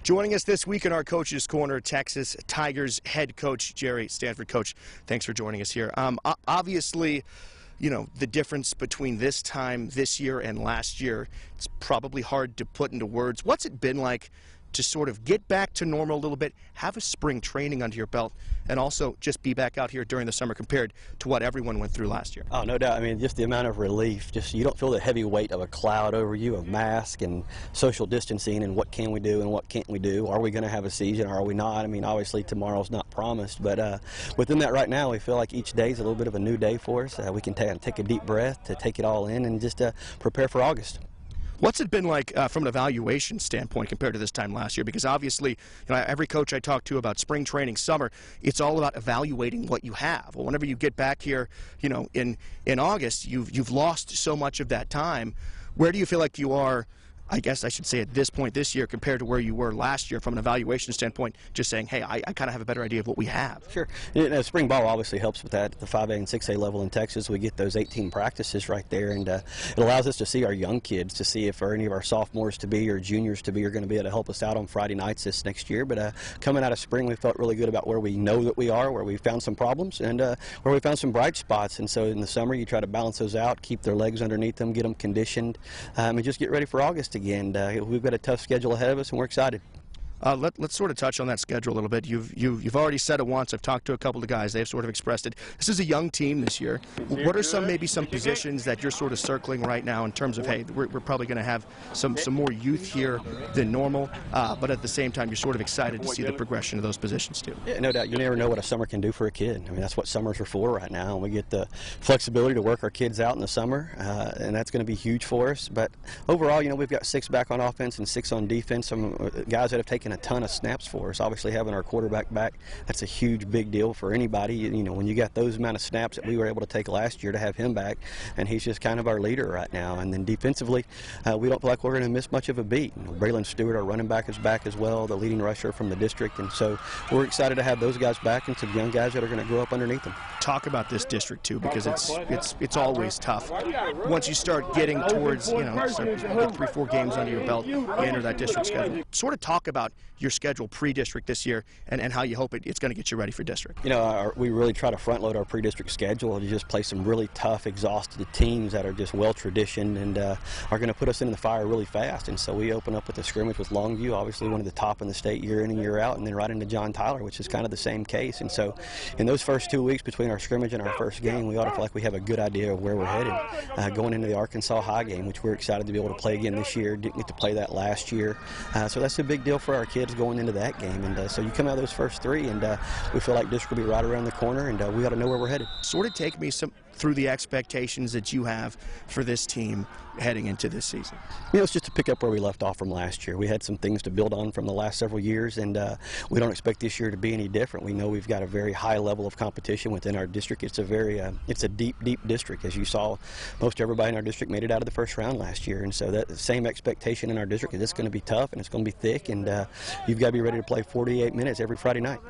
Joining us this week in our Coach's Corner, Texas Tigers head coach Gerry Stanford. Coach, thanks for joining us here. Obviously, you know, the difference between this time this year and last year, it's probably hard to put into words. What's it been like to sort of get back to normal a little bit, have a spring training under your belt, and also just be back out here during the summer compared to what everyone went through last year? Oh, no doubt. I mean, just the amount of relief. Just you don't feel the heavy weight of a cloud over you, of mask and social distancing and what can we do and what can't we do. Are we going to have a season or are we not? I mean, obviously tomorrow's not promised, but within that right now, we feel like each day is a little bit of a new day for us. We can take a deep breath to take it all in and just prepare for August. What's it been like from an evaluation standpoint compared to this time last year? Because obviously, you know, every coach I talk to about spring training, summer, it's all about evaluating what you have. Well, whenever you get back here, you know, in August, you've lost so much of that time. Where do you feel like you are, I guess I should say at this point this year, compared to where you were last year from an evaluation standpoint, just saying, hey, I kind of have a better idea of what we have? Sure. You know, spring ball obviously helps with that. At the 5A and 6A level in Texas, we get those 18 practices right there, and it allows us to see our young kids, to see if any of our sophomores to be or juniors to be are going to be able to help us out on Friday nights this next year. But coming out of spring, we felt really good about where we know that we are, where we found some problems, and where we found some bright spots. And so in the summer, you try to balance those out, keep their legs underneath them, get them conditioned, and just get ready for August again. We've got a tough schedule ahead of us, and we're excited. Let's sort of touch on that schedule a little bit. You've already said it once. I've talked to a couple of guys. They've sort of expressed it. This is a young team this year. What are maybe some positions that you're sort of circling right now in terms of, hey, we're probably going to have some more youth here than normal, but at the same time you're sort of excited to see the progression of those positions too? Yeah, no doubt. You never know what a summer can do for a kid. I mean, that's what summers are for right now, and we get the flexibility to work our kids out in the summer, and that's going to be huge for us. But overall, you know, we've got 6 back on offense and 6 on defense. Some guys that have taken a ton of snaps for us. Obviously, having our quarterback back, that's a huge, big deal for anybody. You know, when you got those amount of snaps that we were able to take last year, to have him back, and he's just kind of our leader right now. And then defensively, we don't feel like we're going to miss much of a beat. You know, Braylon Stewart, our running back, is back as well, the leading rusher from the district, and so we're excited to have those guys back and some young guys that are going to grow up underneath them. Talk about this district too, because it's always tough. Once you start getting towards, you know, start 3-4 games under your belt, you enter that district schedule. Sort of talk about your schedule pre-district this year and how you hope it's going to get you ready for district. You know, we really try to front load our pre-district schedule and just play some really tough, exhausted teams that are just well-traditioned and are going to put us into the fire really fast. And so we open up with a scrimmage with Longview, obviously one of the top in the state year in and year out, and then right into John Tyler, which is kind of the same case. And so in those first 2 weeks between our scrimmage and our first game, we ought to feel like we have a good idea of where we're headed. Going into the Arkansas High game, which we're excited to be able to play again this year. Didn't get to play that last year. So that's a big deal for our kids going into that game. And so you come out of those first 3, and we feel like district will be right around the corner, and we ought to know where we're headed. Sort of take me through the expectations that you have for this team heading into this season. You know, it's just to pick up where we left off from last year. We had some things to build on from the last several years, and we don't expect this year to be any different. We know we've got a very high level of competition within our district. It's a deep district. As you saw, most everybody in our district made it out of the first round last year, and so that same expectation in our district is it's going to be tough and it's going to be thick, and you've got to be ready to play 48 minutes every Friday night.